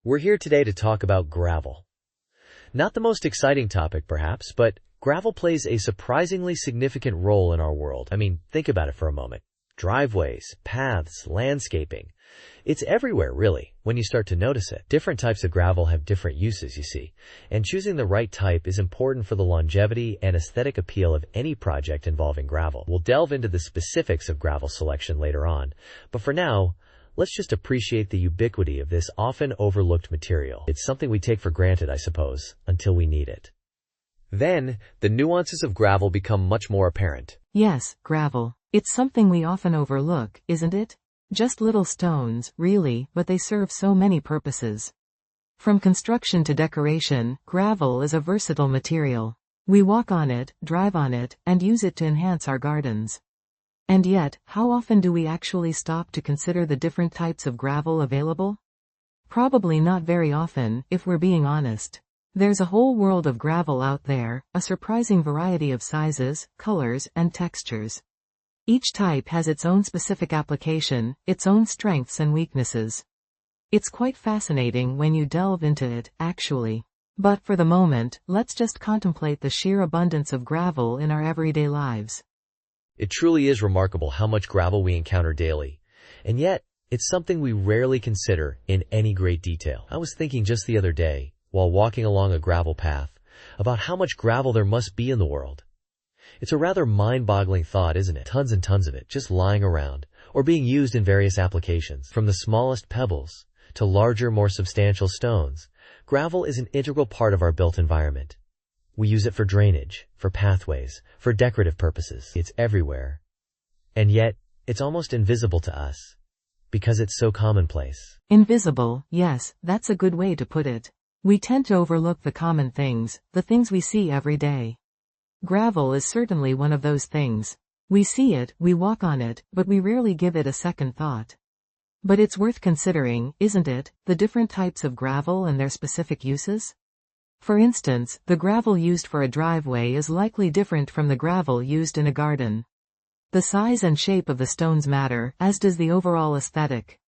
We're here today to talk about gravel. Not the most exciting topic, perhaps, but gravel plays a surprisingly significant role in our world. Think about it for a moment. Driveways, paths, landscaping. It's everywhere, really, when you start to notice it. Different types of gravel have different uses, you see, and choosing the right type is important for the longevity and aesthetic appeal of any project involving gravel. We'll delve into the specifics of gravel selection later on, but for now, let's just appreciate the ubiquity of this often overlooked material. It's something we take for granted, I suppose, until we need it. Then, the nuances of gravel become much more apparent. Yes, gravel. It's something we often overlook, isn't it? Just little stones, really, but they serve so many purposes. From construction to decoration, gravel is a versatile material. We walk on it, drive on it, and use it to enhance our gardens. And yet, how often do we actually stop to consider the different types of gravel available? Probably not very often, if we're being honest. There's a whole world of gravel out there, a surprising variety of sizes, colors, and textures. Each type has its own specific application, its own strengths and weaknesses. It's quite fascinating when you delve into it, actually. But for the moment, let's just contemplate the sheer abundance of gravel in our everyday lives. It truly is remarkable how much gravel we encounter daily, and yet, it's something we rarely consider in any great detail. I was thinking just the other day, while walking along a gravel path, about how much gravel there must be in the world. It's a rather mind-boggling thought, isn't it? Tons and tons of it, just lying around, or being used in various applications. From the smallest pebbles, to larger, more substantial stones, gravel is an integral part of our built environment. We use it for drainage, for pathways, for decorative purposes. It's everywhere. And yet, it's almost invisible to us, because it's so commonplace. Invisible, yes, that's a good way to put it. We tend to overlook the common things, the things we see every day. Gravel is certainly one of those things. We see it, we walk on it, but we rarely give it a second thought. But it's worth considering, isn't it, the different types of gravel and their specific uses? For instance, the gravel used for a driveway is likely different from the gravel used in a garden. The size and shape of the stones matter, as does the overall aesthetic.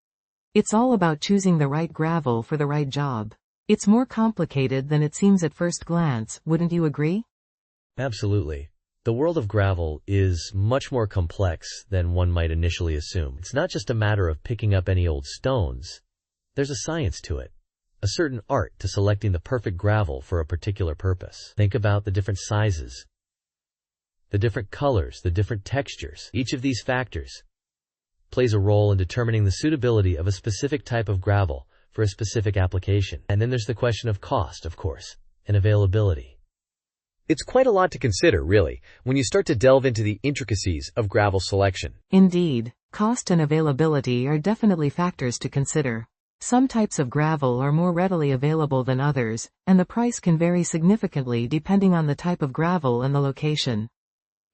It's all about choosing the right gravel for the right job. It's more complicated than it seems at first glance, wouldn't you agree? Absolutely. The world of gravel is much more complex than one might initially assume. It's not just a matter of picking up any old stones. There's a science to it, a certain art to selecting the perfect gravel for a particular purpose. Think about the different sizes, the different colors, the different textures. Each of these factors plays a role in determining the suitability of a specific type of gravel for a specific application. And then there's the question of cost, of course, and availability. It's quite a lot to consider, really, when you start to delve into the intricacies of gravel selection. Indeed, cost and availability are definitely factors to consider. Some types of gravel are more readily available than others, and the price can vary significantly depending on the type of gravel and the location.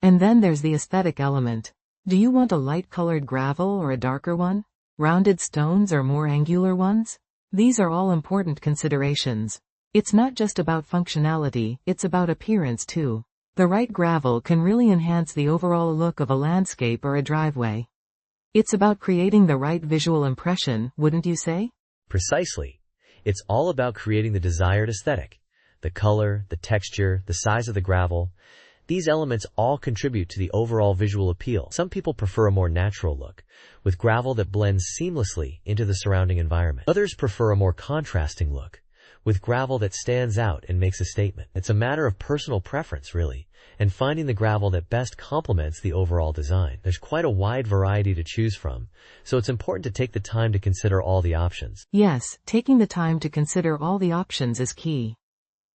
And then there's the aesthetic element. Do you want a light-colored gravel or a darker one? Rounded stones or more angular ones? These are all important considerations. It's not just about functionality, it's about appearance too. The right gravel can really enhance the overall look of a landscape or a driveway. It's about creating the right visual impression, wouldn't you say? Precisely. It's all about creating the desired aesthetic. The color, the texture, the size of the gravel. These elements all contribute to the overall visual appeal. Some people prefer a more natural look, with gravel that blends seamlessly into the surrounding environment. Others prefer a more contrasting look, with gravel that stands out and makes a statement. It's a matter of personal preference, really, and finding the gravel that best complements the overall design. There's quite a wide variety to choose from, so it's important to take the time to consider all the options. Yes, taking the time to consider all the options is key.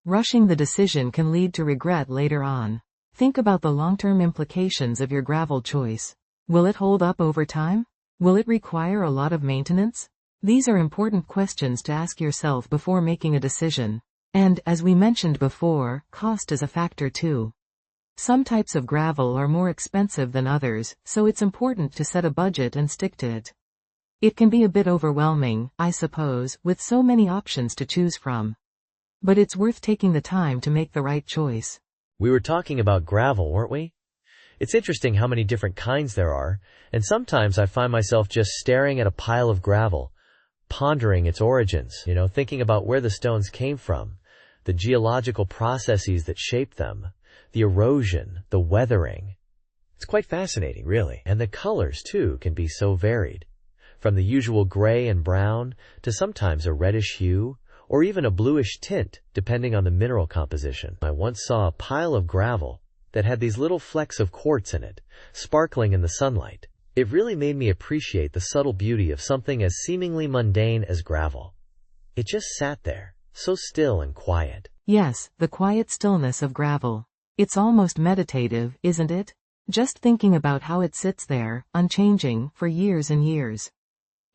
Rushing the decision can lead to regret later on. Think about the long-term implications of your gravel choice. Will it hold up over time? Will it require a lot of maintenance? These are important questions to ask yourself before making a decision. And, as we mentioned before, cost is a factor too. Some types of gravel are more expensive than others, so it's important to set a budget and stick to it. It can be a bit overwhelming, I suppose, with so many options to choose from. But it's worth taking the time to make the right choice. We were talking about gravel, weren't we? It's interesting how many different kinds there are, and sometimes I find myself just staring at a pile of gravel, pondering its origins, thinking about where the stones came from, the geological processes that shaped them, the erosion, the weathering. It's quite fascinating, really. And the colors, too, can be so varied. From the usual gray and brown to sometimes a reddish hue, or even a bluish tint, depending on the mineral composition. I once saw a pile of gravel that had these little flecks of quartz in it, sparkling in the sunlight. It really made me appreciate the subtle beauty of something as seemingly mundane as gravel. It just sat there, so still and quiet. Yes, the quiet stillness of gravel. It's almost meditative, isn't it? Just thinking about how it sits there, unchanging, for years and years.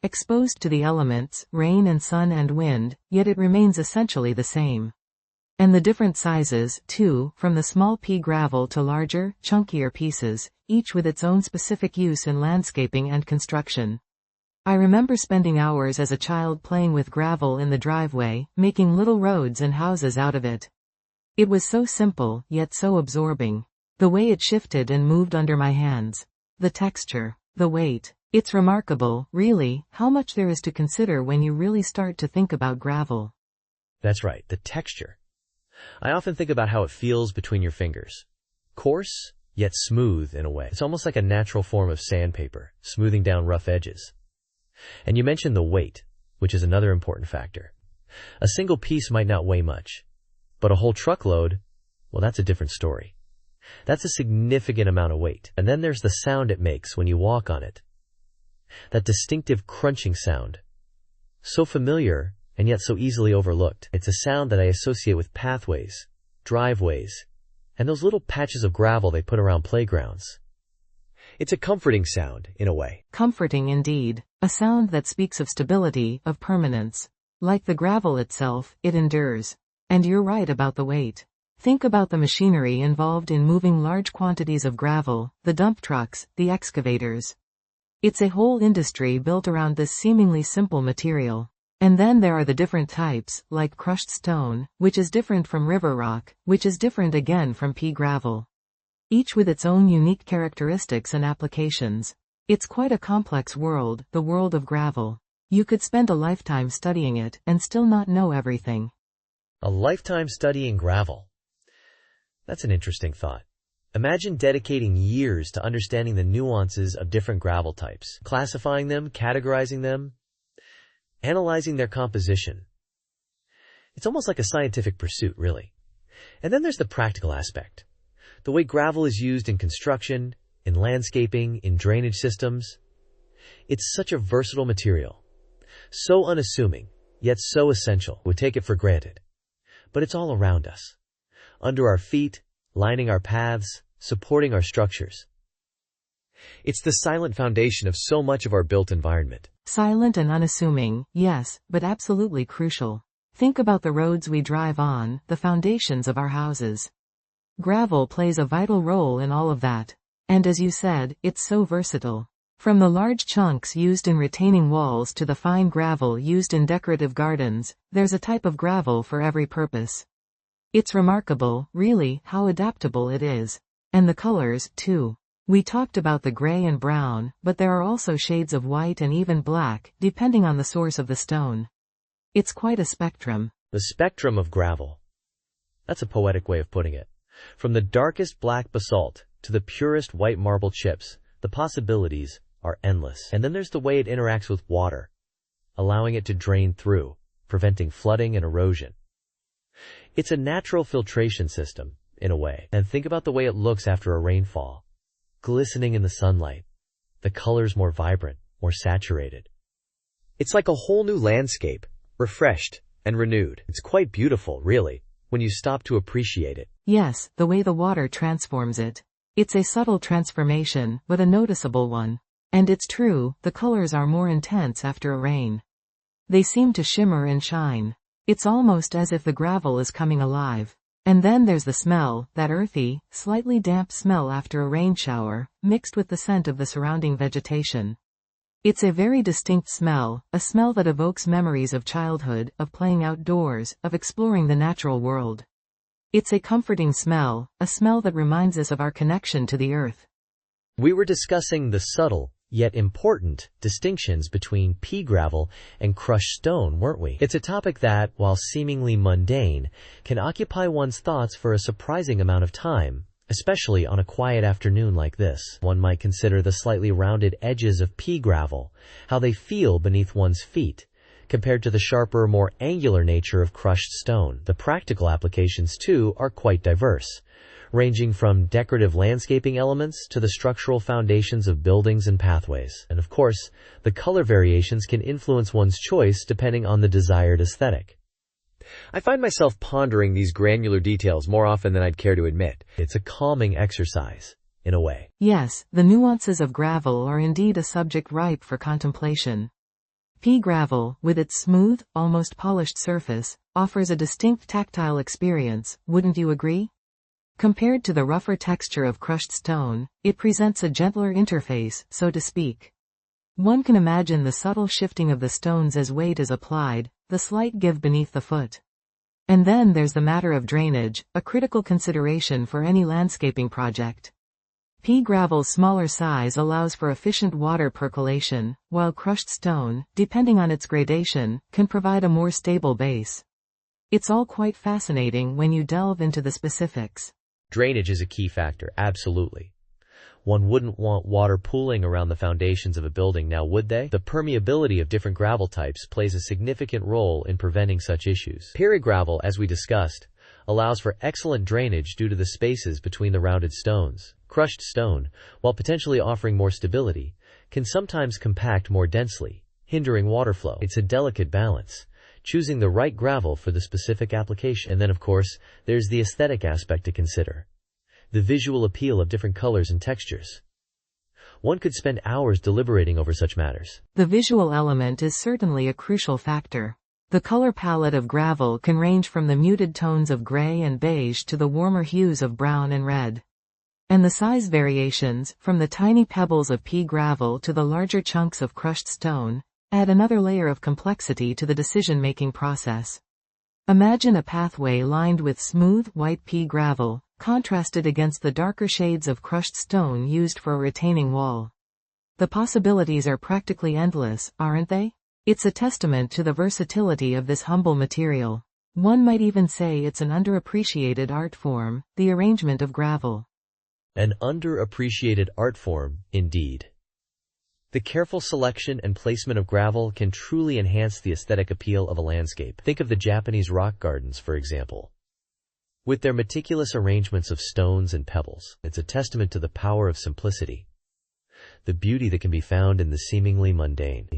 Exposed to the elements, rain and sun and wind, yet it remains essentially the same. And the different sizes, too, from the small pea gravel to larger, chunkier pieces, each with its own specific use in landscaping and construction. I remember spending hours as a child playing with gravel in the driveway, making little roads and houses out of it. It was so simple, yet so absorbing. The way it shifted and moved under my hands. The texture. The weight. It's remarkable, really, how much there is to consider when you really start to think about gravel. That's right, the texture. I often think about how it feels between your fingers. Coarse, yet smooth in a way. It's almost like a natural form of sandpaper, smoothing down rough edges. And you mentioned the weight, which is another important factor. A single piece might not weigh much, but a whole truckload, well, that's a different story. That's a significant amount of weight. And then there's the sound it makes when you walk on it. That distinctive crunching sound. So familiar, and yet so easily overlooked. It's a sound that I associate with pathways, driveways, and those little patches of gravel they put around playgrounds. It's a comforting sound, in a way. Comforting indeed. A sound that speaks of stability, of permanence. Like the gravel itself, it endures. And you're right about the weight. Think about the machinery involved in moving large quantities of gravel, the dump trucks, the excavators. It's a whole industry built around this seemingly simple material. And then there are the different types, like crushed stone, which is different from river rock, which is different again from pea gravel. Each with its own unique characteristics and applications. It's quite a complex world, the world of gravel. You could spend a lifetime studying it and still not know everything. A lifetime studying gravel. That's an interesting thought. Imagine dedicating years to understanding the nuances of different gravel types, classifying them, categorizing them, analyzing their composition. It's almost like a scientific pursuit, really. And then there's the practical aspect. The way gravel is used in construction, in landscaping, in drainage systems. It's such a versatile material. So unassuming, yet so essential. We take it for granted. But it's all around us. Under our feet, lining our paths, supporting our structures. It's the silent foundation of so much of our built environment. Silent and unassuming, yes, but absolutely crucial. Think about the roads we drive on, the foundations of our houses. Gravel plays a vital role in all of that. And as you said, it's so versatile. From the large chunks used in retaining walls to the fine gravel used in decorative gardens, there's a type of gravel for every purpose. It's remarkable, really, how adaptable it is. And the colors, too. We talked about the gray and brown, but there are also shades of white and even black, depending on the source of the stone. It's quite a spectrum. The spectrum of gravel. That's a poetic way of putting it. From the darkest black basalt to the purest white marble chips, the possibilities are endless. And then there's the way it interacts with water, allowing it to drain through, preventing flooding and erosion. It's a natural filtration system, in a way. And think about the way it looks after a rainfall. Glistening in the sunlight. The colors more vibrant, more saturated. It's like a whole new landscape, refreshed and renewed. It's quite beautiful, really, when you stop to appreciate it. Yes, the way the water transforms it. It's a subtle transformation, but a noticeable one. And it's true, the colors are more intense after a rain. They seem to shimmer and shine. It's almost as if the gravel is coming alive. And then there's the smell, that earthy, slightly damp smell after a rain shower, mixed with the scent of the surrounding vegetation. It's a very distinct smell, a smell that evokes memories of childhood, of playing outdoors, of exploring the natural world. It's a comforting smell, a smell that reminds us of our connection to the earth. We were discussing the subtle, yet important distinctions between pea gravel and crushed stone, weren't we? It's a topic that, while seemingly mundane, can occupy one's thoughts for a surprising amount of time, especially on a quiet afternoon like this. One might consider the slightly rounded edges of pea gravel, how they feel beneath one's feet, compared to the sharper, more angular nature of crushed stone. The practical applications, too, are quite diverse, ranging from decorative landscaping elements to the structural foundations of buildings and pathways. And of course, the color variations can influence one's choice depending on the desired aesthetic. I find myself pondering these granular details more often than I'd care to admit. It's a calming exercise, in a way. Yes, the nuances of gravel are indeed a subject ripe for contemplation. Pea gravel, with its smooth, almost polished surface, offers a distinct tactile experience, wouldn't you agree? Compared to the rougher texture of crushed stone, it presents a gentler interface, so to speak. One can imagine the subtle shifting of the stones as weight is applied, the slight give beneath the foot. And then there's the matter of drainage, a critical consideration for any landscaping project. Pea gravel's smaller size allows for efficient water percolation, while crushed stone, depending on its gradation, can provide a more stable base. It's all quite fascinating when you delve into the specifics. Drainage is a key factor, absolutely. One wouldn't want water pooling around the foundations of a building now, would they? The permeability of different gravel types plays a significant role in preventing such issues. Pea gravel, as we discussed, allows for excellent drainage due to the spaces between the rounded stones. Crushed stone, while potentially offering more stability, can sometimes compact more densely, hindering water flow. It's a delicate balance, choosing the right gravel for the specific application. And then, of course, there's the aesthetic aspect to consider. The visual appeal of different colors and textures. One could spend hours deliberating over such matters. The visual element is certainly a crucial factor. The color palette of gravel can range from the muted tones of gray and beige to the warmer hues of brown and red. And the size variations, from the tiny pebbles of pea gravel to the larger chunks of crushed stone, add another layer of complexity to the decision-making process. Imagine a pathway lined with smooth, white pea gravel, contrasted against the darker shades of crushed stone used for a retaining wall. The possibilities are practically endless, aren't they? It's a testament to the versatility of this humble material. One might even say it's an underappreciated art form, the arrangement of gravel. An underappreciated art form, indeed. The careful selection and placement of gravel can truly enhance the aesthetic appeal of a landscape. Think of the Japanese rock gardens, for example. With their meticulous arrangements of stones and pebbles, it's a testament to the power of simplicity. The beauty that can be found in the seemingly mundane.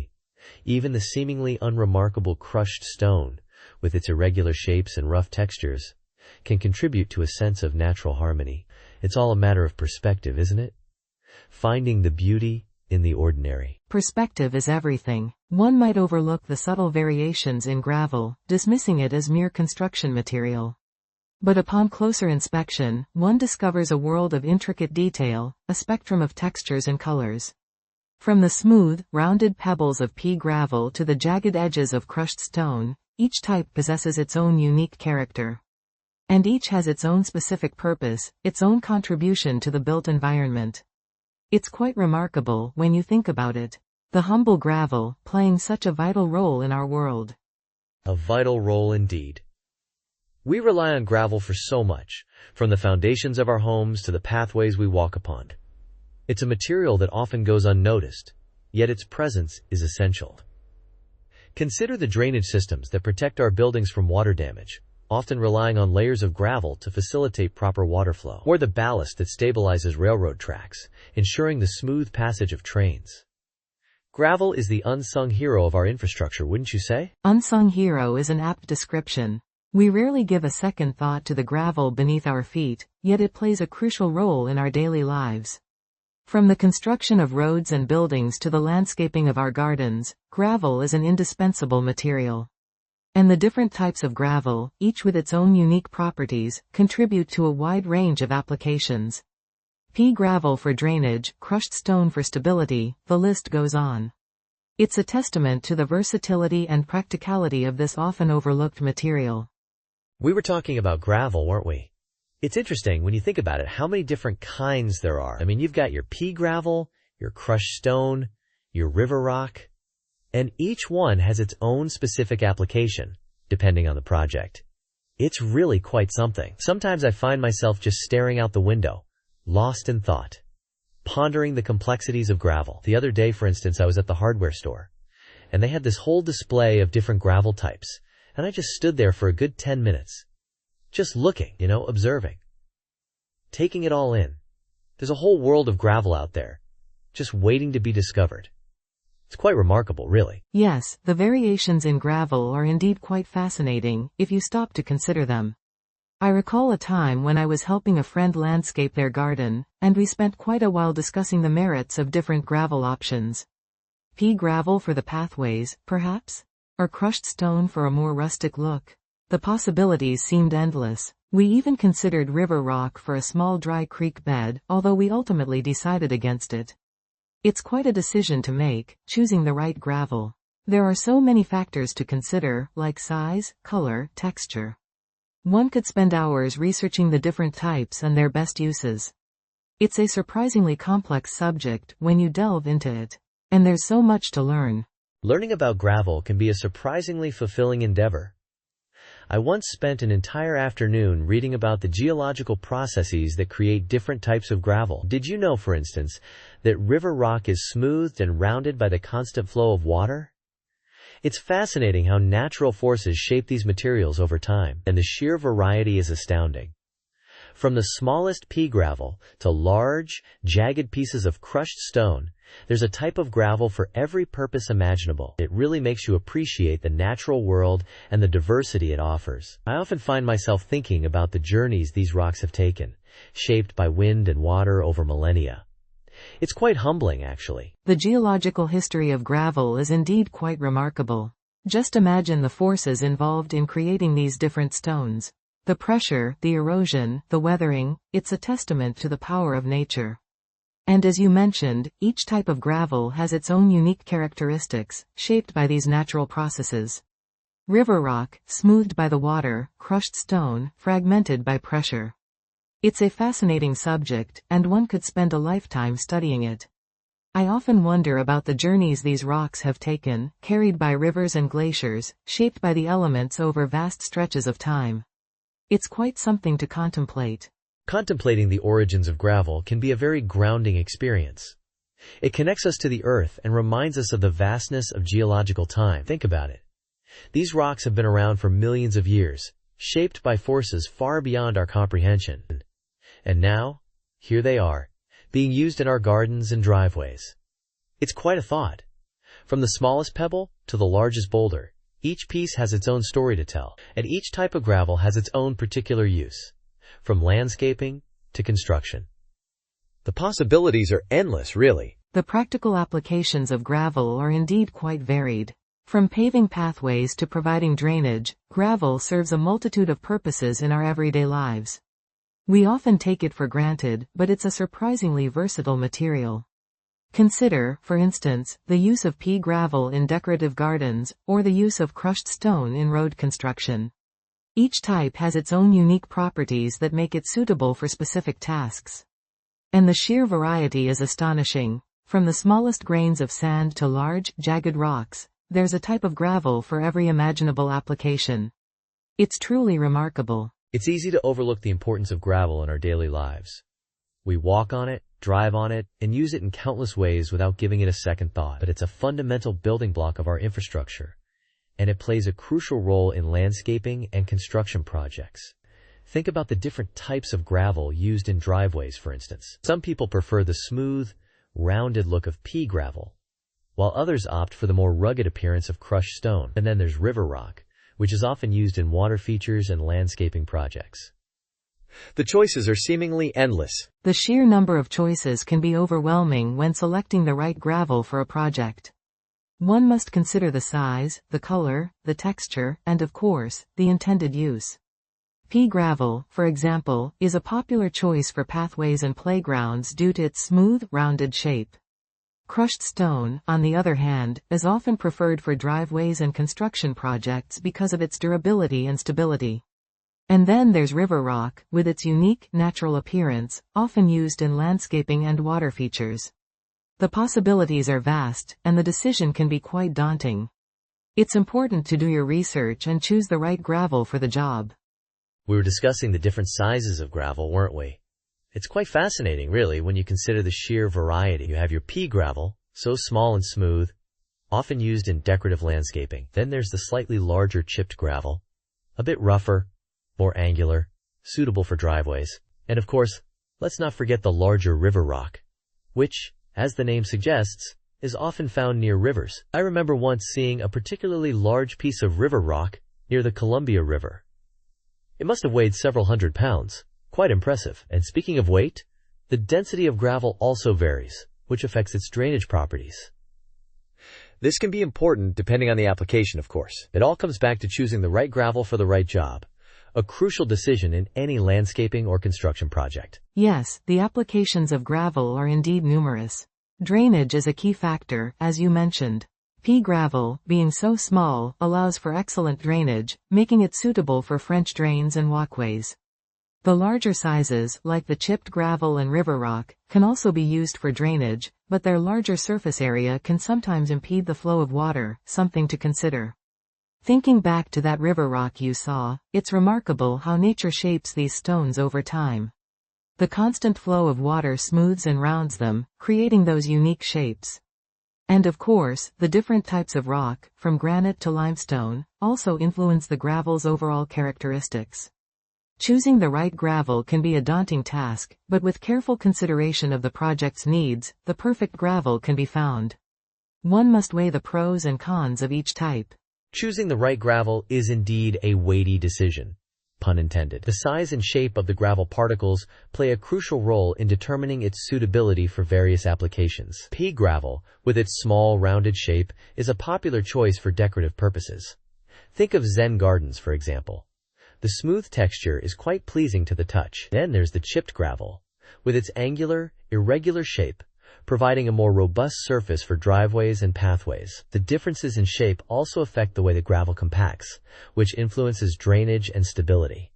Even the seemingly unremarkable crushed stone, with its irregular shapes and rough textures, can contribute to a sense of natural harmony. It's all a matter of perspective, isn't it? Finding the beauty in the ordinary. Perspective is everything. One might overlook the subtle variations in gravel, dismissing it as mere construction material. But upon closer inspection, one discovers a world of intricate detail, a spectrum of textures and colors. From the smooth, rounded pebbles of pea gravel to the jagged edges of crushed stone, each type possesses its own unique character. And each has its own specific purpose, its own contribution to the built environment. It's quite remarkable when you think about it. The humble gravel, playing such a vital role in our world. A vital role indeed. We rely on gravel for so much, from the foundations of our homes to the pathways we walk upon. It's a material that often goes unnoticed, yet its presence is essential. Consider the drainage systems that protect our buildings from water damage, often relying on layers of gravel to facilitate proper water flow, or the ballast that stabilizes railroad tracks, ensuring the smooth passage of trains. Gravel is the unsung hero of our infrastructure, wouldn't you say? Unsung hero is an apt description. We rarely give a second thought to the gravel beneath our feet, yet it plays a crucial role in our daily lives. From the construction of roads and buildings to the landscaping of our gardens, gravel is an indispensable material. And the different types of gravel, each with its own unique properties, contribute to a wide range of applications. Pea gravel for drainage, crushed stone for stability, the list goes on. It's a testament to the versatility and practicality of this often overlooked material. We were talking about gravel, weren't we? It's interesting when you think about it, how many different kinds there are. I mean, you've got your pea gravel, your crushed stone, your river rock, and each one has its own specific application, depending on the project. It's really quite something. Sometimes I find myself just staring out the window, lost in thought, pondering the complexities of gravel. The other day, for instance, I was at the hardware store, and they had this whole display of different gravel types, and I just stood there for a good 10 minutes, just looking, observing, taking it all in. There's a whole world of gravel out there, just waiting to be discovered. It's quite remarkable, really. Yes, the variations in gravel are indeed quite fascinating, if you stop to consider them. I recall a time when I was helping a friend landscape their garden, and we spent quite a while discussing the merits of different gravel options. Pea gravel for the pathways, perhaps? Or crushed stone for a more rustic look? The possibilities seemed endless. We even considered river rock for a small dry creek bed, although we ultimately decided against it. It's quite a decision to make, choosing the right gravel. There are so many factors to consider, like size, color, texture. One could spend hours researching the different types and their best uses. It's a surprisingly complex subject when you delve into it. And there's so much to learn. Learning about gravel can be a surprisingly fulfilling endeavor. I once spent an entire afternoon reading about the geological processes that create different types of gravel. Did you know, for instance, that river rock is smoothed and rounded by the constant flow of water? It's fascinating how natural forces shape these materials over time, and the sheer variety is astounding. From the smallest pea gravel to large, jagged pieces of crushed stone, there's a type of gravel for every purpose imaginable. It really makes you appreciate the natural world and the diversity it offers. I often find myself thinking about the journeys these rocks have taken, shaped by wind and water over millennia. It's quite humbling, actually. The geological history of gravel is indeed quite remarkable. Just imagine the forces involved in creating these different stones. The pressure, the erosion, the weathering, it's a testament to the power of nature. And as you mentioned, each type of gravel has its own unique characteristics, shaped by these natural processes. River rock, smoothed by the water, crushed stone, fragmented by pressure. It's a fascinating subject, and one could spend a lifetime studying it. I often wonder about the journeys these rocks have taken, carried by rivers and glaciers, shaped by the elements over vast stretches of time. It's quite something to contemplate. Contemplating the origins of gravel can be a very grounding experience. It connects us to the earth and reminds us of the vastness of geological time. Think about it. These rocks have been around for millions of years, shaped by forces far beyond our comprehension. And now, here they are, being used in our gardens and driveways. It's quite a thought. From the smallest pebble to the largest boulder, each piece has its own story to tell, and each type of gravel has its own particular use, from landscaping to construction. The possibilities are endless, really. The practical applications of gravel are indeed quite varied. From paving pathways to providing drainage, gravel serves a multitude of purposes in our everyday lives. We often take it for granted, but it's a surprisingly versatile material. Consider, for instance, the use of pea gravel in decorative gardens, or the use of crushed stone in road construction. Each type has its own unique properties that make it suitable for specific tasks. And the sheer variety is astonishing. From the smallest grains of sand to large, jagged rocks, there's a type of gravel for every imaginable application. It's truly remarkable. It's easy to overlook the importance of gravel in our daily lives. We walk on it, drive on it, and use it in countless ways without giving it a second thought. But it's a fundamental building block of our infrastructure, and it plays a crucial role in landscaping and construction projects. Think about the different types of gravel used in driveways, for instance. Some people prefer the smooth, rounded look of pea gravel, while others opt for the more rugged appearance of crushed stone. And then there's river rock, which is often used in water features and landscaping projects. The choices are seemingly endless. The sheer number of choices can be overwhelming when selecting the right gravel for a project. One must consider the size, the color, the texture, and of course, the intended use. Pea gravel, for example, is a popular choice for pathways and playgrounds due to its smooth, rounded shape. Crushed stone, on the other hand, is often preferred for driveways and construction projects because of its durability and stability. And then there's river rock, with its unique, natural appearance, often used in landscaping and water features. The possibilities are vast, and the decision can be quite daunting. It's important to do your research and choose the right gravel for the job. We were discussing the different sizes of gravel, weren't we? It's quite fascinating, really, when you consider the sheer variety. You have your pea gravel, so small and smooth, often used in decorative landscaping. Then there's the slightly larger chipped gravel, a bit rougher, more angular, suitable for driveways. And of course, let's not forget the larger river rock, which, as the name suggests, is often found near rivers. I remember once seeing a particularly large piece of river rock near the Columbia River. It must have weighed several hundred pounds. Quite impressive. And speaking of weight, the density of gravel also varies, which affects its drainage properties. This can be important depending on the application, of course. It all comes back to choosing the right gravel for the right job, a crucial decision in any landscaping or construction project. Yes, the applications of gravel are indeed numerous. Drainage is a key factor, as you mentioned. Pea gravel, being so small, allows for excellent drainage, making it suitable for French drains and walkways. The larger sizes, like the chipped gravel and river rock, can also be used for drainage, but their larger surface area can sometimes impede the flow of water, something to consider. Thinking back to that river rock you saw, it's remarkable how nature shapes these stones over time. The constant flow of water smooths and rounds them, creating those unique shapes. And of course, the different types of rock, from granite to limestone, also influence the gravel's overall characteristics. Choosing the right gravel can be a daunting task, but with careful consideration of the project's needs, the perfect gravel can be found. One must weigh the pros and cons of each type. Choosing the right gravel is indeed a weighty decision, pun intended. The size and shape of the gravel particles play a crucial role in determining its suitability for various applications. Pea gravel, with its small, rounded shape, is a popular choice for decorative purposes. Think of Zen gardens, for example. The smooth texture is quite pleasing to the touch. Then there's the chipped gravel, with its angular, irregular shape, providing a more robust surface for driveways and pathways. The differences in shape also affect the way the gravel compacts, which influences drainage and stability.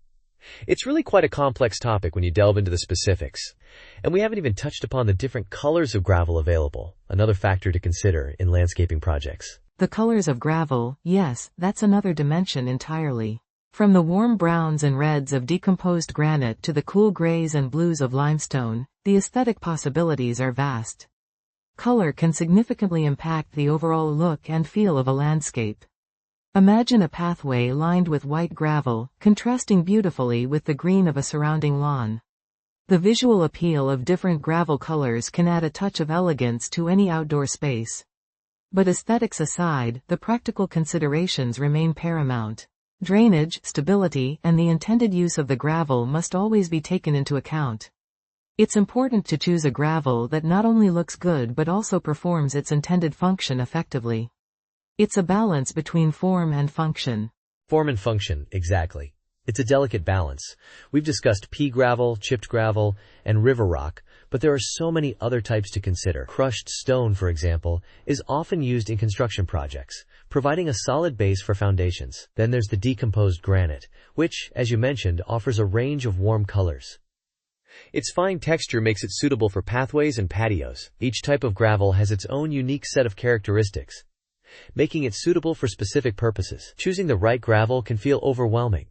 It's really quite a complex topic when you delve into the specifics. And we haven't even touched upon the different colors of gravel available, another factor to consider in landscaping projects. The colors of gravel, yes, that's another dimension entirely. From the warm browns and reds of decomposed granite to the cool grays and blues of limestone, the aesthetic possibilities are vast. Color can significantly impact the overall look and feel of a landscape. Imagine a pathway lined with white gravel, contrasting beautifully with the green of a surrounding lawn. The visual appeal of different gravel colors can add a touch of elegance to any outdoor space. But aesthetics aside, the practical considerations remain paramount. Drainage, stability, and the intended use of the gravel must always be taken into account. It's important to choose a gravel that not only looks good but also performs its intended function effectively. It's a balance between form and function. Form and function, exactly. It's a delicate balance. We've discussed pea gravel, chipped gravel, and river rock, but there are so many other types to consider. Crushed stone, for example, is often used in construction projects, providing a solid base for foundations. Then there's the decomposed granite, which, as you mentioned, offers a range of warm colors. Its fine texture makes it suitable for pathways and patios. Each type of gravel has its own unique set of characteristics, making it suitable for specific purposes. Choosing the right gravel can feel overwhelming,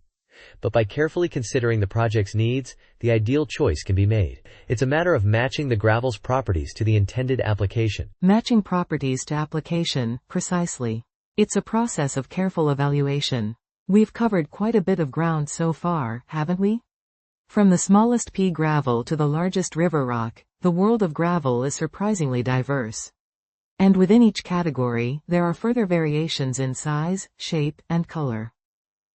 but by carefully considering the project's needs, the ideal choice can be made. It's a matter of matching the gravel's properties to the intended application. Matching properties to application, precisely. It's a process of careful evaluation. We've covered quite a bit of ground so far, haven't we? From the smallest pea gravel to the largest river rock, the world of gravel is surprisingly diverse. And within each category, there are further variations in size, shape, and color.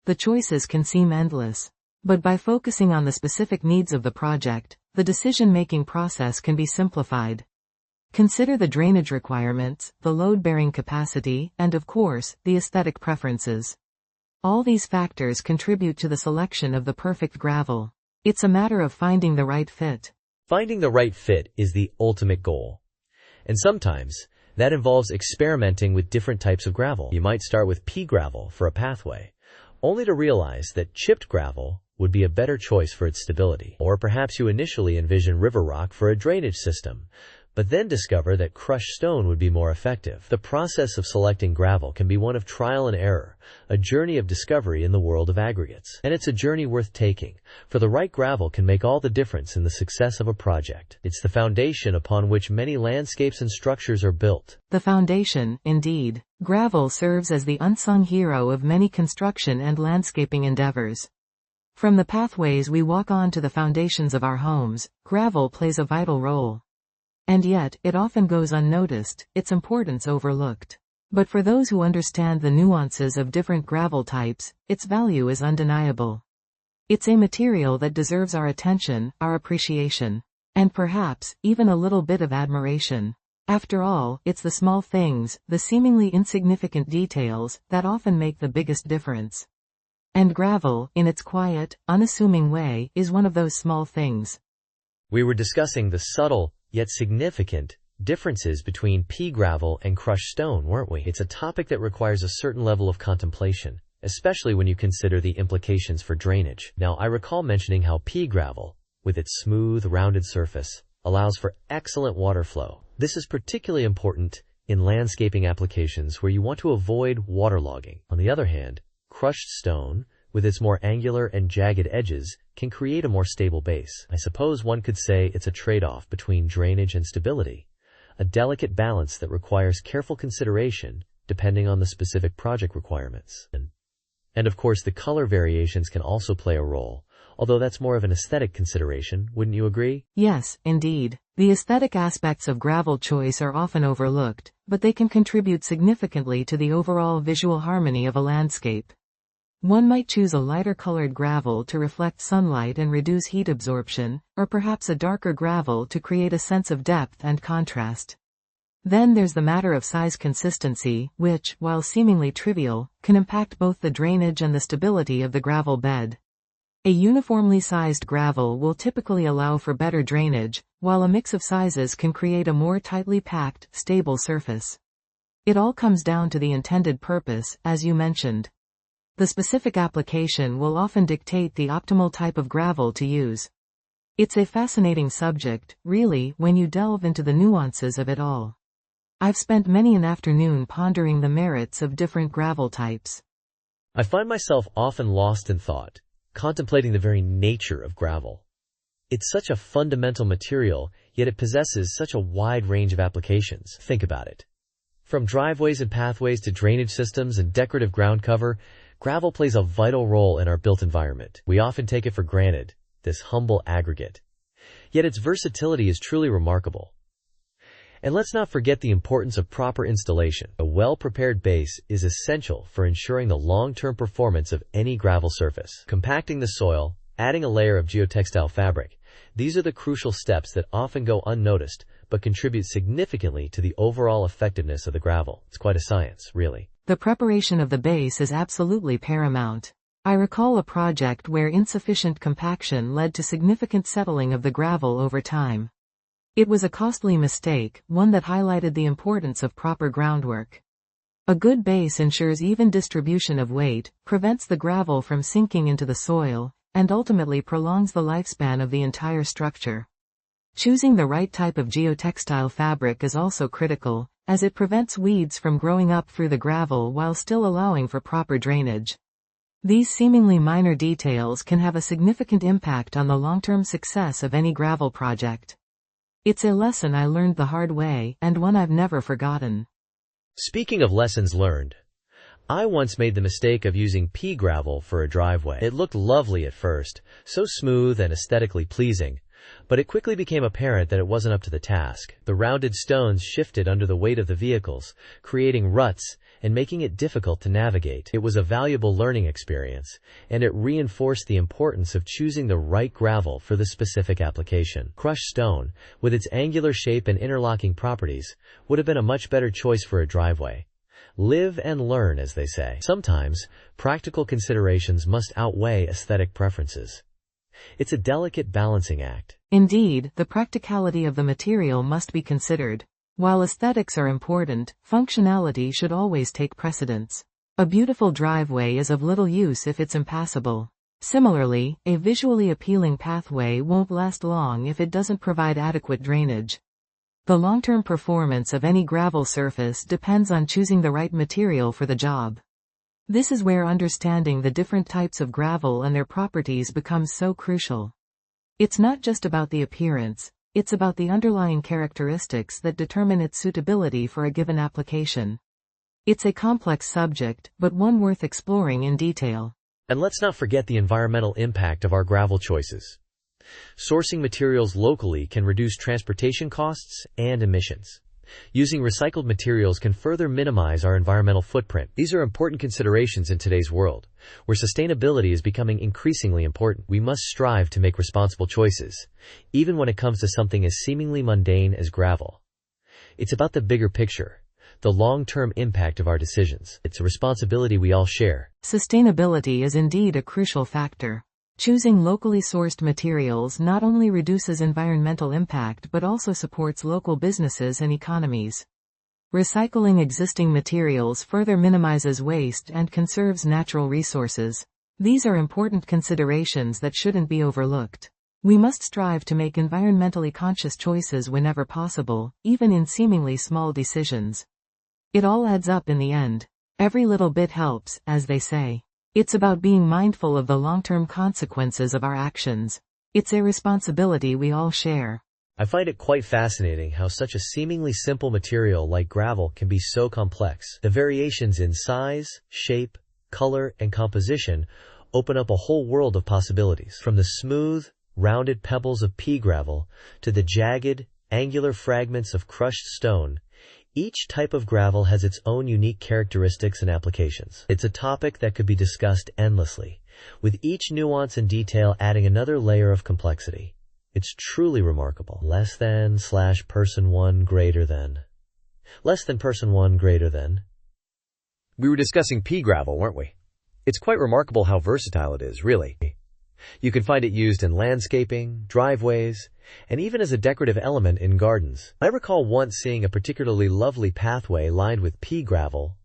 The choices can seem endless. But by focusing on the specific needs of the project, the decision-making process can be simplified. Consider the drainage requirements, the load-bearing capacity, and of course, the aesthetic preferences. All these factors contribute to the selection of the perfect gravel. It's a matter of finding the right fit. Finding the right fit is the ultimate goal. And sometimes, that involves experimenting with different types of gravel. You might start with pea gravel for a pathway, only to realize that chipped gravel would be a better choice for its stability. Or perhaps you initially envision river rock for a drainage system, but then discover that crushed stone would be more effective. The process of selecting gravel can be one of trial and error, a journey of discovery in the world of aggregates. And it's a journey worth taking, for the right gravel can make all the difference in the success of a project. It's the foundation upon which many landscapes and structures are built. The foundation, indeed. Gravel serves as the unsung hero of many construction and landscaping endeavors. From the pathways we walk on to the foundations of our homes, gravel plays a vital role. And yet, it often goes unnoticed, its importance overlooked. But for those who understand the nuances of different gravel types, its value is undeniable. It's a material that deserves our attention, our appreciation, and perhaps, even a little bit of admiration. After all, it's the small things, the seemingly insignificant details, that often make the biggest difference. And gravel, in its quiet, unassuming way, is one of those small things. We were discussing the subtle, yet significant, differences between pea gravel and crushed stone, weren't we? It's a topic that requires a certain level of contemplation, especially when you consider the implications for drainage. Now, I recall mentioning how pea gravel, with its smooth, rounded surface, allows for excellent water flow. This is particularly important in landscaping applications where you want to avoid waterlogging. On the other hand, crushed stone, with its more angular and jagged edges, can create a more stable base. I suppose one could say it's a trade-off between drainage and stability, a delicate balance that requires careful consideration depending on the specific project requirements. And of course, the color variations can also play a role, although that's more of an aesthetic consideration, wouldn't you agree? Yes, indeed. The aesthetic aspects of gravel choice are often overlooked, but they can contribute significantly to the overall visual harmony of a landscape. One might choose a lighter colored gravel to reflect sunlight and reduce heat absorption, or perhaps a darker gravel to create a sense of depth and contrast. Then there's the matter of size consistency, which, while seemingly trivial, can impact both the drainage and the stability of the gravel bed. A uniformly sized gravel will typically allow for better drainage, while a mix of sizes can create a more tightly packed, stable surface. It all comes down to the intended purpose, as you mentioned. The specific application will often dictate the optimal type of gravel to use. It's a fascinating subject, really, when you delve into the nuances of it all. I've spent many an afternoon pondering the merits of different gravel types. I find myself often lost in thought, contemplating the very nature of gravel. It's such a fundamental material, yet it possesses such a wide range of applications. Think about it. From driveways and pathways to drainage systems and decorative ground cover, gravel plays a vital role in our built environment. We often take it for granted, this humble aggregate. Yet its versatility is truly remarkable. And let's not forget the importance of proper installation. A well-prepared base is essential for ensuring the long-term performance of any gravel surface. Compacting the soil, adding a layer of geotextile fabric, these are the crucial steps that often go unnoticed, but contribute significantly to the overall effectiveness of the gravel. It's quite a science, really. The preparation of the base is absolutely paramount. I recall a project where insufficient compaction led to significant settling of the gravel over time. It was a costly mistake, one that highlighted the importance of proper groundwork. A good base ensures even distribution of weight, prevents the gravel from sinking into the soil, and ultimately prolongs the lifespan of the entire structure. Choosing the right type of geotextile fabric is also critical, as it prevents weeds from growing up through the gravel while still allowing for proper drainage. These seemingly minor details can have a significant impact on the long-term success of any gravel project. It's a lesson I learned the hard way, and one I've never forgotten. Speaking of lessons learned, I once made the mistake of using pea gravel for a driveway. It looked lovely at first, so smooth and aesthetically pleasing, but it quickly became apparent that it wasn't up to the task. The rounded stones shifted under the weight of the vehicles, creating ruts and making it difficult to navigate. It was a valuable learning experience, and it reinforced the importance of choosing the right gravel for the specific application. Crushed stone, with its angular shape and interlocking properties, would have been a much better choice for a driveway. Live and learn, as they say. Sometimes, practical considerations must outweigh aesthetic preferences. It's a delicate balancing act. Indeed, the practicality of the material must be considered. While aesthetics are important, functionality should always take precedence. A beautiful driveway is of little use if it's impassable. Similarly, a visually appealing pathway won't last long if it doesn't provide adequate drainage. The long-term performance of any gravel surface depends on choosing the right material for the job. This is where understanding the different types of gravel and their properties becomes so crucial. It's not just about the appearance, it's about the underlying characteristics that determine its suitability for a given application. It's a complex subject, but one worth exploring in detail. And let's not forget the environmental impact of our gravel choices. Sourcing materials locally can reduce transportation costs and emissions. Using recycled materials can further minimize our environmental footprint. These are important considerations in today's world, where sustainability is becoming increasingly important. We must strive to make responsible choices, even when it comes to something as seemingly mundane as gravel. It's about the bigger picture, the long-term impact of our decisions. It's a responsibility we all share. Sustainability is indeed a crucial factor. Choosing locally sourced materials not only reduces environmental impact but also supports local businesses and economies. Recycling existing materials further minimizes waste and conserves natural resources. These are important considerations that shouldn't be overlooked. We must strive to make environmentally conscious choices whenever possible, even in seemingly small decisions. It all adds up in the end. Every little bit helps, as they say. It's about being mindful of the long-term consequences of our actions. It's a responsibility we all share. I find it quite fascinating how such a seemingly simple material like gravel can be so complex. The variations in size, shape, color, and composition open up a whole world of possibilities. From the smooth, rounded pebbles of pea gravel to the jagged, angular fragments of crushed stone, each type of gravel has its own unique characteristics and applications. It's a topic that could be discussed endlessly, with each nuance and detail adding another layer of complexity. It's truly remarkable. Less than / person 1 greater than. Less than person 1 greater than. We were discussing pea gravel, weren't we? It's quite remarkable how versatile it is, really. You can find it used in landscaping, driveways, and even as a decorative element in gardens. I recall once seeing a particularly lovely pathway lined with pea gravel.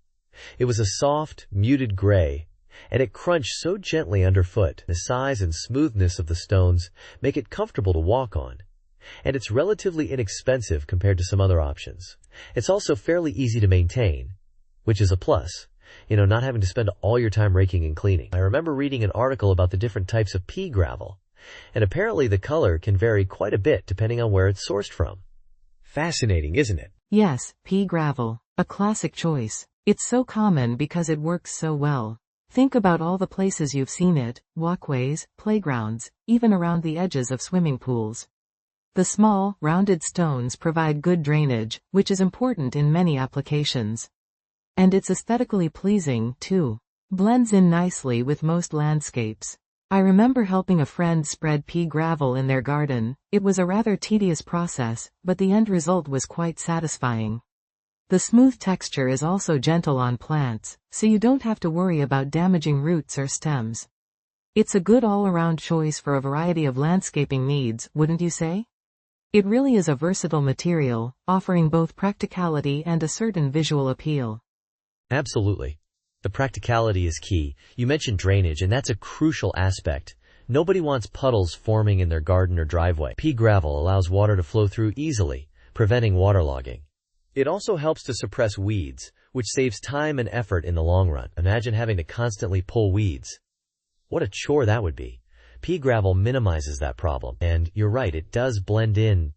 It was a soft, muted gray, and it crunched so gently underfoot. The size and smoothness of the stones make it comfortable to walk on, and it's relatively inexpensive compared to some other options. It's also fairly easy to maintain, which is a plus. Not having to spend all your time raking and cleaning. I remember reading an article about the different types of pea gravel, and apparently the color can vary quite a bit depending on where it's sourced from. Fascinating, isn't it? Yes, pea gravel. A classic choice. It's so common because it works so well. Think about all the places you've seen it: walkways, playgrounds, even around the edges of swimming pools. The small, rounded stones provide good drainage, which is important in many applications. And it's aesthetically pleasing, too. Blends in nicely with most landscapes. I remember helping a friend spread pea gravel in their garden. It was a rather tedious process, but the end result was quite satisfying. The smooth texture is also gentle on plants, so you don't have to worry about damaging roots or stems. It's a good all-around choice for a variety of landscaping needs, wouldn't you say? It really is a versatile material, offering both practicality and a certain visual appeal. Absolutely. The practicality is key. You mentioned drainage, and that's a crucial aspect. Nobody wants puddles forming in their garden or driveway. Pea gravel allows water to flow through easily, preventing waterlogging. It also helps to suppress weeds, which saves time and effort in the long run. Imagine having to constantly pull weeds. What a chore that would be. Pea gravel minimizes that problem. And you're right, it does blend in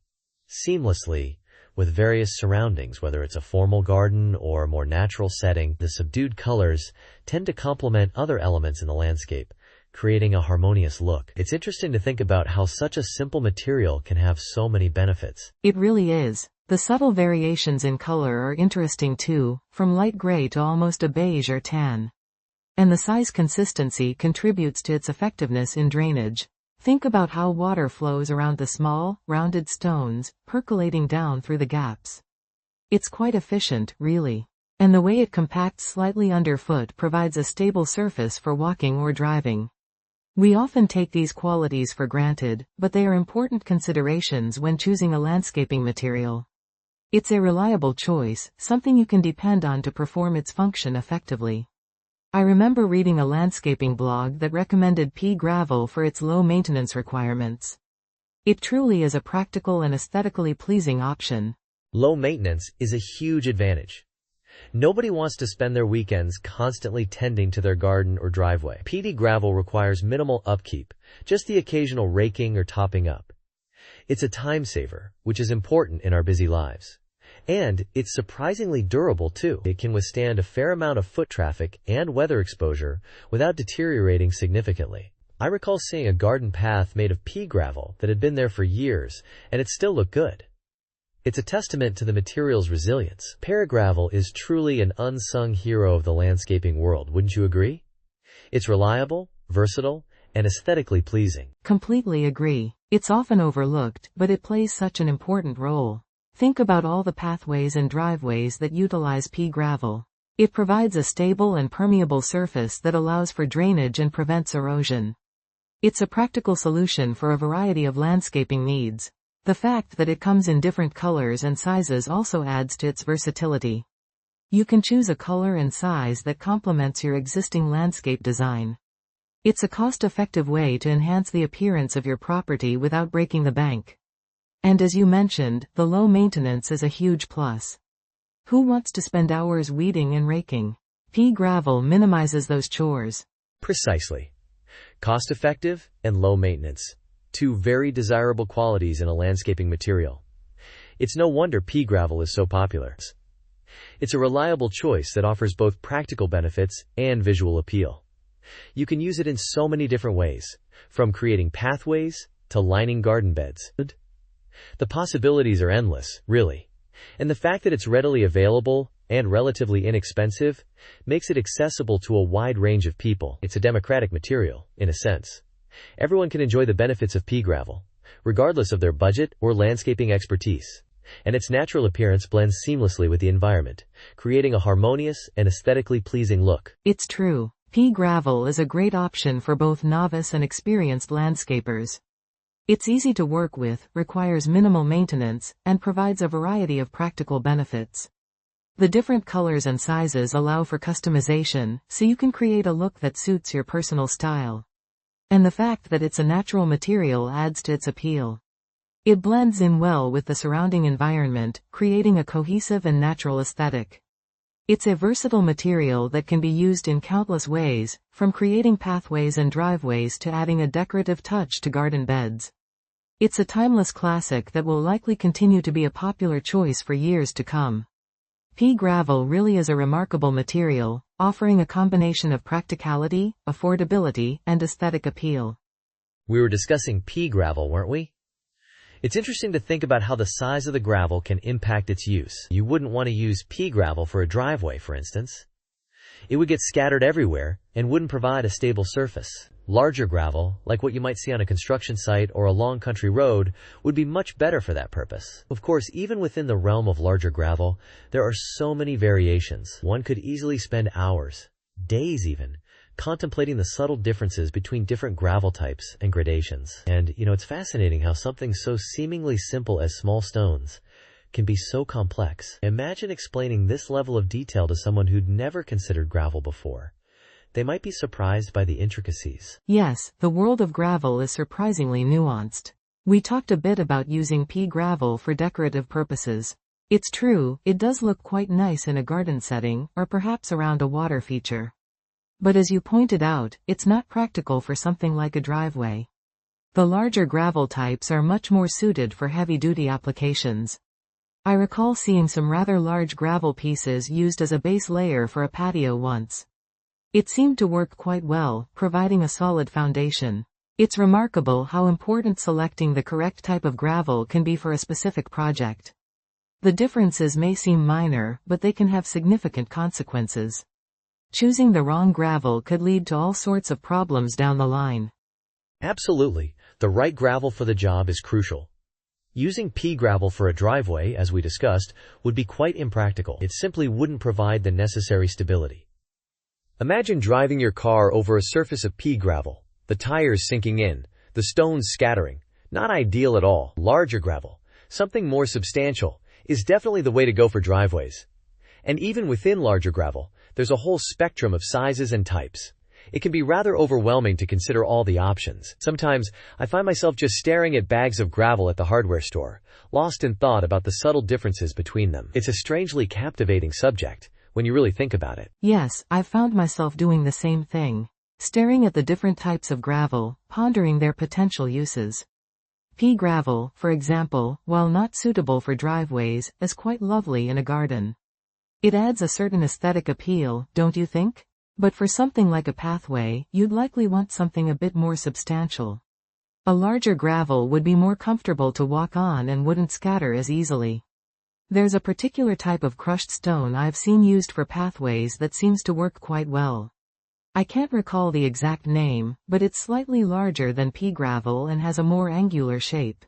seamlessly with various surroundings, whether it's a formal garden or a more natural setting. The subdued colors tend to complement other elements in the landscape, creating a harmonious look. It's interesting to think about how such a simple material can have so many benefits. It really is. The subtle variations in color are interesting too, from light gray to almost a beige or tan. And the size consistency contributes to its effectiveness in drainage. Think about how water flows around the small, rounded stones, percolating down through the gaps. It's quite efficient, really. And the way it compacts slightly underfoot provides a stable surface for walking or driving. We often take these qualities for granted, but they are important considerations when choosing a landscaping material. It's a reliable choice, something you can depend on to perform its function effectively. I remember reading a landscaping blog that recommended pea gravel for its low maintenance requirements. It truly is a practical and aesthetically pleasing option. Low maintenance is a huge advantage. Nobody wants to spend their weekends constantly tending to their garden or driveway. PD gravel requires minimal upkeep, just the occasional raking or topping up. It's a time saver, which is important in our busy lives. And it's surprisingly durable too. It can withstand a fair amount of foot traffic and weather exposure without deteriorating significantly. I recall seeing a garden path made of pea gravel that had been there for years, and it still looked good. It's a testament to the material's resilience. Paragravel is truly an unsung hero of the landscaping world, wouldn't you agree? It's reliable, versatile, and aesthetically pleasing. Completely agree. It's often overlooked, but it plays such an important role. Think about all the pathways and driveways that utilize pea gravel. It provides a stable and permeable surface that allows for drainage and prevents erosion. It's a practical solution for a variety of landscaping needs. The fact that it comes in different colors and sizes also adds to its versatility. You can choose a color and size that complements your existing landscape design. It's a cost-effective way to enhance the appearance of your property without breaking the bank. And as you mentioned, the low maintenance is a huge plus. Who wants to spend hours weeding and raking? Pea gravel minimizes those chores. Precisely. Cost-effective and low maintenance. Two very desirable qualities in a landscaping material. It's no wonder pea gravel is so popular. It's a reliable choice that offers both practical benefits and visual appeal. You can use it in so many different ways, from creating pathways to lining garden beds. The possibilities are endless, really. And the fact that it's readily available and relatively inexpensive makes it accessible to a wide range of people. It's a democratic material, in a sense. Everyone can enjoy the benefits of pea gravel, regardless of their budget or landscaping expertise. And its natural appearance blends seamlessly with the environment, creating a harmonious and aesthetically pleasing look. It's true. Pea gravel is a great option for both novice and experienced landscapers. It's easy to work with, requires minimal maintenance, and provides a variety of practical benefits. The different colors and sizes allow for customization, so you can create a look that suits your personal style. And the fact that it's a natural material adds to its appeal. It blends in well with the surrounding environment, creating a cohesive and natural aesthetic. It's a versatile material that can be used in countless ways, from creating pathways and driveways to adding a decorative touch to garden beds. It's a timeless classic that will likely continue to be a popular choice for years to come. Pea gravel really is a remarkable material, offering a combination of practicality, affordability, and aesthetic appeal. We were discussing pea gravel, weren't we? It's interesting to think about how the size of the gravel can impact its use. You wouldn't want to use pea gravel for a driveway, for instance. It would get scattered everywhere and wouldn't provide a stable surface. Larger gravel, like what you might see on a construction site or a long country road, would be much better for that purpose. Of course, even within the realm of larger gravel, there are so many variations. One could easily spend hours, days even, contemplating the subtle differences between different gravel types and gradations. And, it's fascinating how something so seemingly simple as small stones can be so complex. Imagine explaining this level of detail to someone who'd never considered gravel before. They might be surprised by the intricacies. Yes, the world of gravel is surprisingly nuanced. We talked a bit about using pea gravel for decorative purposes. It's true, it does look quite nice in a garden setting, or perhaps around a water feature. But as you pointed out, it's not practical for something like a driveway. The larger gravel types are much more suited for heavy-duty applications. I recall seeing some rather large gravel pieces used as a base layer for a patio once. It seemed to work quite well, providing a solid foundation. It's remarkable how important selecting the correct type of gravel can be for a specific project. The differences may seem minor, but they can have significant consequences. Choosing the wrong gravel could lead to all sorts of problems down the line. Absolutely. The right gravel for the job is crucial. Using pea gravel for a driveway, as we discussed, would be quite impractical. It simply wouldn't provide the necessary stability. Imagine driving your car over a surface of pea gravel, the tires sinking in, the stones scattering. Not ideal at all. Larger gravel, something more substantial, is definitely the way to go for driveways. And even within larger gravel, there's a whole spectrum of sizes and types. It can be rather overwhelming to consider all the options. Sometimes, I find myself just staring at bags of gravel at the hardware store, lost in thought about the subtle differences between them. It's a strangely captivating subject, when you really think about it. Yes, I've found myself doing the same thing. Staring at the different types of gravel, pondering their potential uses. Pea gravel, for example, while not suitable for driveways, is quite lovely in a garden. It adds a certain aesthetic appeal, don't you think? But for something like a pathway, you'd likely want something a bit more substantial. A larger gravel would be more comfortable to walk on and wouldn't scatter as easily. There's a particular type of crushed stone I've seen used for pathways that seems to work quite well. I can't recall the exact name, but it's slightly larger than pea gravel and has a more angular shape.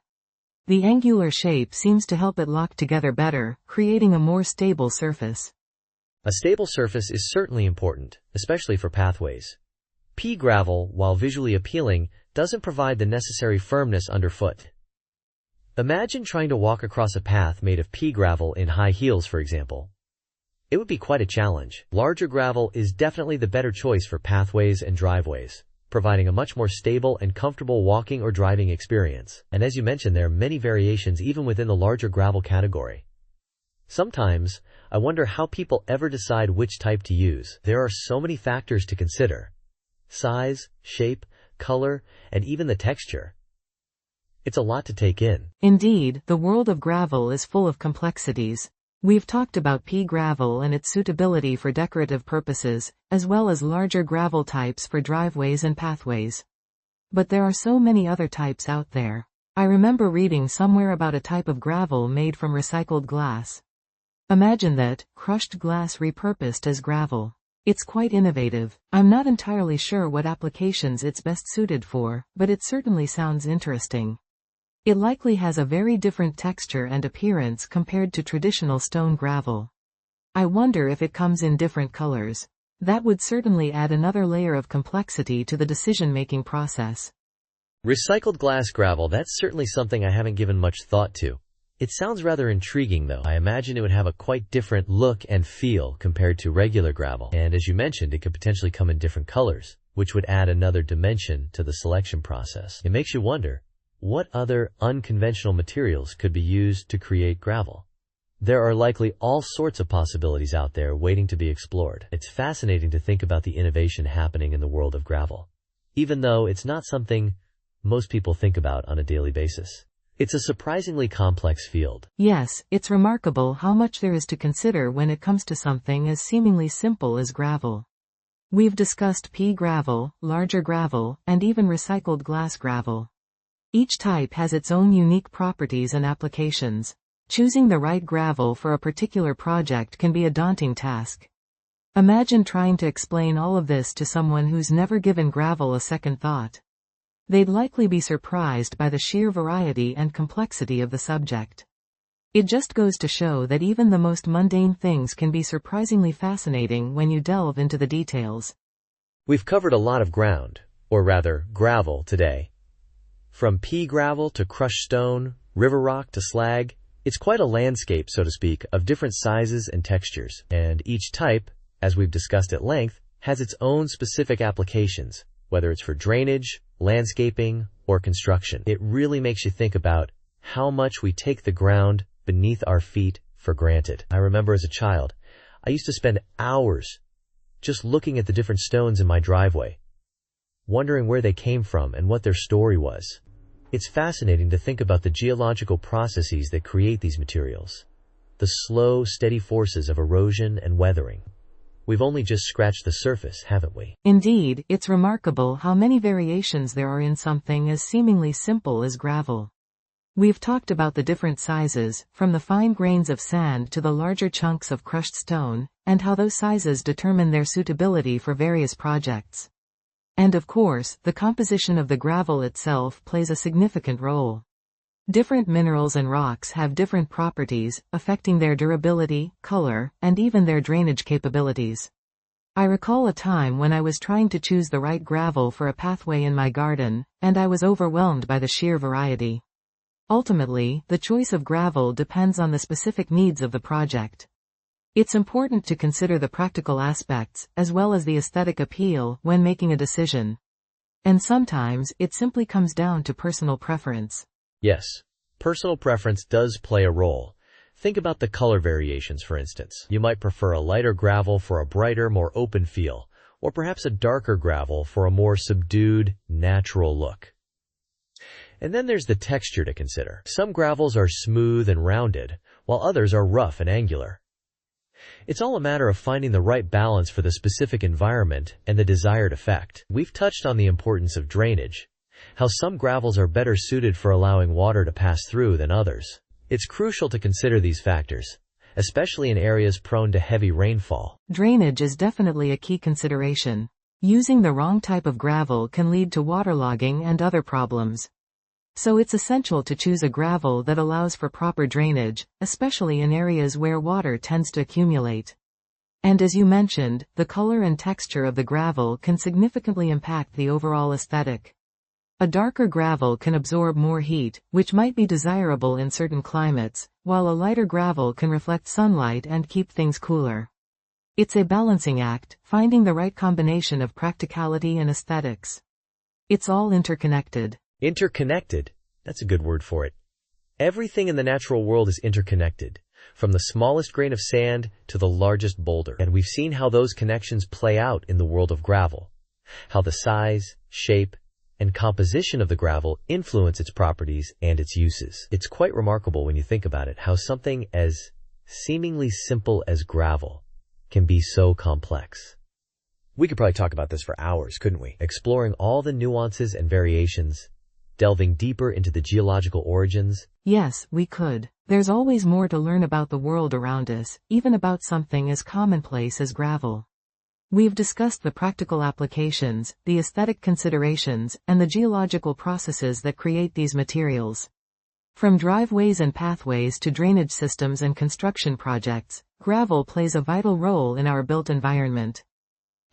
The angular shape seems to help it lock together better, creating a more stable surface. A stable surface is certainly important, especially for pathways. Pea gravel, while visually appealing, doesn't provide the necessary firmness underfoot. Imagine trying to walk across a path made of pea gravel in high heels, for example. It would be quite a challenge. Larger gravel is definitely the better choice for pathways and driveways, providing a much more stable and comfortable walking or driving experience. And as you mentioned, there are many variations even within the larger gravel category. Sometimes, I wonder how people ever decide which type to use. There are so many factors to consider. Size, shape, color, and even the texture. It's a lot to take in. Indeed, the world of gravel is full of complexities. We've talked about pea gravel and its suitability for decorative purposes, as well as larger gravel types for driveways and pathways. But there are so many other types out there. I remember reading somewhere about a type of gravel made from recycled glass. Imagine that, crushed glass repurposed as gravel. It's quite innovative. I'm not entirely sure what applications it's best suited for, but it certainly sounds interesting. It likely has a very different texture and appearance compared to traditional stone gravel. I wonder if it comes in different colors. That would certainly add another layer of complexity to the decision-making process. Recycled glass gravel, that's certainly something I haven't given much thought to. It sounds rather intriguing though. I imagine it would have a quite different look and feel compared to regular gravel. And as you mentioned, it could potentially come in different colors, which would add another dimension to the selection process. It makes you wonder, what other unconventional materials could be used to create gravel? There are likely all sorts of possibilities out there waiting to be explored. It's fascinating to think about the innovation happening in the world of gravel, even though it's not something most people think about on a daily basis. It's a surprisingly complex field. Yes, it's remarkable how much there is to consider when it comes to something as seemingly simple as gravel. We've discussed pea gravel, larger gravel, and even recycled glass gravel. Each type has its own unique properties and applications. Choosing the right gravel for a particular project can be a daunting task. Imagine trying to explain all of this to someone who's never given gravel a second thought. They'd likely be surprised by the sheer variety and complexity of the subject. It just goes to show that even the most mundane things can be surprisingly fascinating when you delve into the details. We've covered a lot of ground, or rather, gravel today. From pea gravel to crushed stone, river rock to slag, it's quite a landscape, so to speak, of different sizes and textures. And each type, as we've discussed at length, has its own specific applications, whether it's for drainage, landscaping, or construction. It really makes you think about how much we take the ground beneath our feet for granted. I remember as a child, I used to spend hours just looking at the different stones in my driveway, wondering where they came from and what their story was. It's fascinating to think about the geological processes that create these materials, the slow, steady forces of erosion and weathering. We've only just scratched the surface, haven't we? Indeed, it's remarkable how many variations there are in something as seemingly simple as gravel. We've talked about the different sizes, from the fine grains of sand to the larger chunks of crushed stone, and how those sizes determine their suitability for various projects. And of course, the composition of the gravel itself plays a significant role. Different minerals and rocks have different properties, affecting their durability, color, and even their drainage capabilities. I recall a time when I was trying to choose the right gravel for a pathway in my garden, and I was overwhelmed by the sheer variety. Ultimately, the choice of gravel depends on the specific needs of the project. It's important to consider the practical aspects, as well as the aesthetic appeal, when making a decision. And sometimes, it simply comes down to personal preference. Yes, personal preference does play a role. Think about the color variations, for instance. You might prefer a lighter gravel for a brighter, more open feel, or perhaps a darker gravel for a more subdued, natural look. And then there's the texture to consider. Some gravels are smooth and rounded, while others are rough and angular. It's all a matter of finding the right balance for the specific environment and the desired effect. We've touched on the importance of drainage, how some gravels are better suited for allowing water to pass through than others. It's crucial to consider these factors, especially in areas prone to heavy rainfall. Drainage is definitely a key consideration. Using the wrong type of gravel can lead to waterlogging and other problems. So it's essential to choose a gravel that allows for proper drainage, especially in areas where water tends to accumulate. And as you mentioned, the color and texture of the gravel can significantly impact the overall aesthetic. A darker gravel can absorb more heat, which might be desirable in certain climates, while a lighter gravel can reflect sunlight and keep things cooler. It's a balancing act, finding the right combination of practicality and aesthetics. It's all interconnected. Interconnected? That's a good word for it. Everything in the natural world is interconnected, from the smallest grain of sand to the largest boulder. And we've seen how those connections play out in the world of gravel. How the size, shape, and composition of the gravel influence its properties and its uses. It's quite remarkable when you think about it, how something as seemingly simple as gravel can be so complex. We could probably talk about this for hours, couldn't we? Exploring all the nuances and variations, delving deeper into the geological origins. Yes, we could. There's always more to learn about the world around us, even about something as commonplace as gravel. We've discussed the practical applications, the aesthetic considerations, and the geological processes that create these materials. From driveways and pathways to drainage systems and construction projects, gravel plays a vital role in our built environment.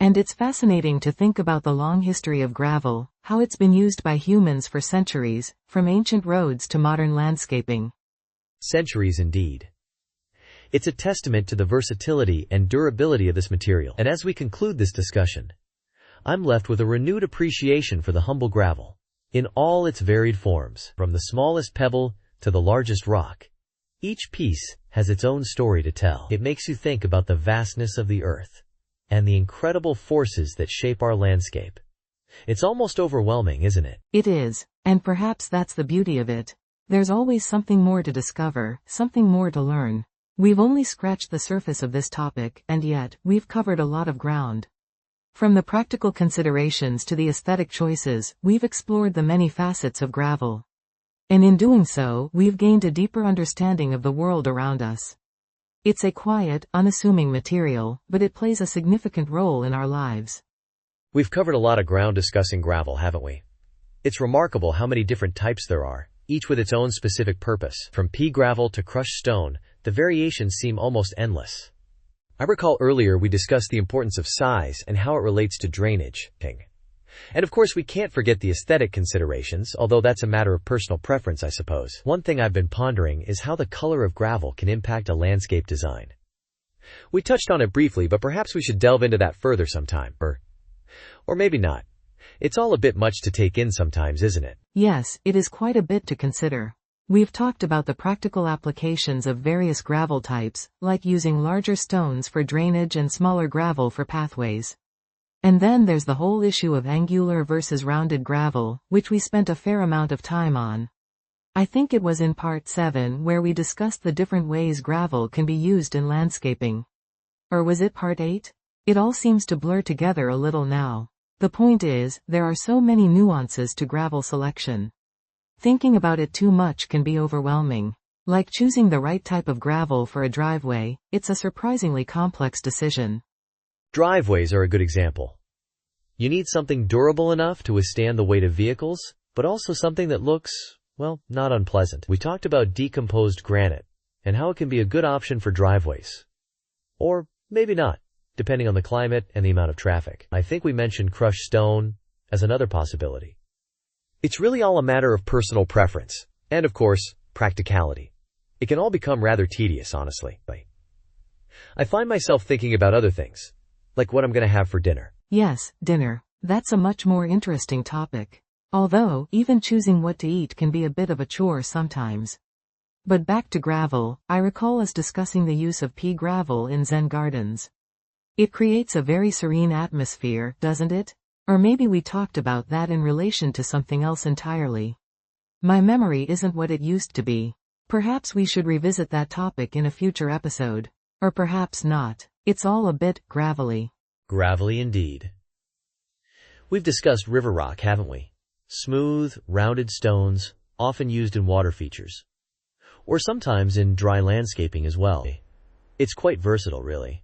And it's fascinating to think about the long history of gravel, how it's been used by humans for centuries, from ancient roads to modern landscaping. Centuries indeed. It's a testament to the versatility and durability of this material. And as we conclude this discussion, I'm left with a renewed appreciation for the humble gravel, in all its varied forms, from the smallest pebble to the largest rock. Each piece has its own story to tell. It makes you think about the vastness of the earth and the incredible forces that shape our landscape. It's almost overwhelming, isn't it? It is, and perhaps that's the beauty of it. There's always something more to discover, something more to learn. We've only scratched the surface of this topic, and yet, we've covered a lot of ground. From the practical considerations to the aesthetic choices, we've explored the many facets of gravel. And in doing so, we've gained a deeper understanding of the world around us. It's a quiet, unassuming material, but it plays a significant role in our lives. We've covered a lot of ground discussing gravel, haven't we? It's remarkable how many different types there are, each with its own specific purpose. From pea gravel to crushed stone, the variations seem almost endless. I recall earlier we discussed the importance of size and how it relates to drainage. And of course we can't forget the aesthetic considerations, although that's a matter of personal preference, I suppose. One thing I've been pondering is how the color of gravel can impact a landscape design. We touched on it briefly, but perhaps we should delve into that further sometime. Or maybe not. It's all a bit much to take in sometimes, isn't it? Yes, it is quite a bit to consider. We've talked about the practical applications of various gravel types, like using larger stones for drainage and smaller gravel for pathways. And then there's the whole issue of angular versus rounded gravel, which we spent a fair amount of time on. I think it was in part 7 where we discussed the different ways gravel can be used in landscaping. Or was it part 8? It all seems to blur together a little now. The point is, there are so many nuances to gravel selection. Thinking about it too much can be overwhelming. Like choosing the right type of gravel for a driveway, it's a surprisingly complex decision. Driveways are a good example. You need something durable enough to withstand the weight of vehicles, but also something that looks, well, not unpleasant. We talked about decomposed granite, and how it can be a good option for driveways. Or maybe not, depending on the climate and the amount of traffic. I think we mentioned crushed stone as another possibility. It's really all a matter of personal preference, and of course, practicality. It can all become rather tedious, honestly. I find myself thinking about other things, like what I'm going to have for dinner. Yes, dinner. That's a much more interesting topic. Although, even choosing what to eat can be a bit of a chore sometimes. But back to gravel, I recall us discussing the use of pea gravel in Zen gardens. It creates a very serene atmosphere, doesn't it? Or maybe we talked about that in relation to something else entirely. My memory isn't what it used to be. Perhaps we should revisit that topic in a future episode. Or perhaps not. It's all a bit gravelly. Gravelly indeed. We've discussed river rock, haven't we? Smooth, rounded stones, often used in water features. Or sometimes in dry landscaping as well. It's quite versatile, really.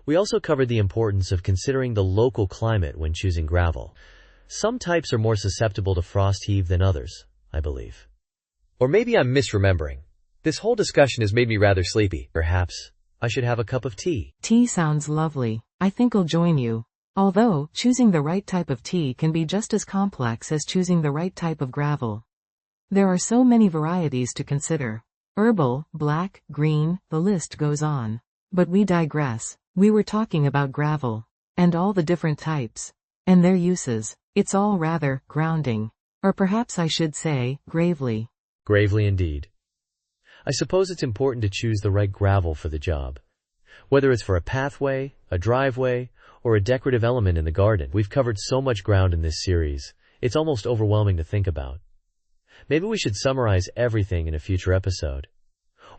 We also covered the importance of considering the local climate when choosing gravel. Some types are more susceptible to frost heave than others, I believe. Or maybe I'm misremembering. This whole discussion has made me rather sleepy. Perhaps I should have a cup of tea. Tea sounds lovely. I think I'll join you. Although, choosing the right type of tea can be just as complex as choosing the right type of gravel. There are so many varieties to consider. Herbal, black, green, the list goes on. But we digress. We were talking about gravel. And all the different types. And their uses. It's all rather grounding. Or perhaps I should say, gravely. Gravely indeed. I suppose it's important to choose the right gravel for the job. Whether it's for a pathway, a driveway, or a decorative element in the garden. We've covered so much ground in this series, it's almost overwhelming to think about. Maybe we should summarize everything in a future episode.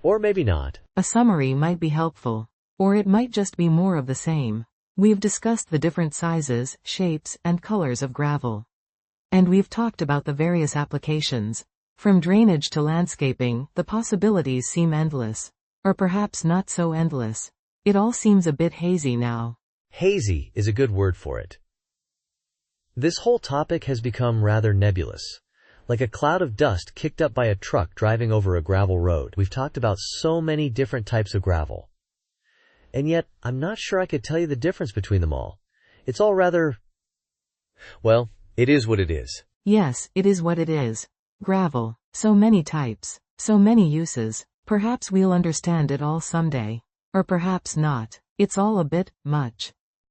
Or maybe not. A summary might be helpful. Or it might just be more of the same. We've discussed the different sizes, shapes, and colors of gravel. And we've talked about the various applications. From drainage to landscaping, the possibilities seem endless. Or perhaps not so endless. It all seems a bit hazy now. Hazy is a good word for it. This whole topic has become rather nebulous, like a cloud of dust kicked up by a truck driving over a gravel road. We've talked about so many different types of gravel. And yet, I'm not sure I could tell you the difference between them all. It's all rather... well, it is what it is. Yes, it is what it is. Gravel. So many types. So many uses. Perhaps we'll understand it all someday. Or perhaps not. It's all a bit much.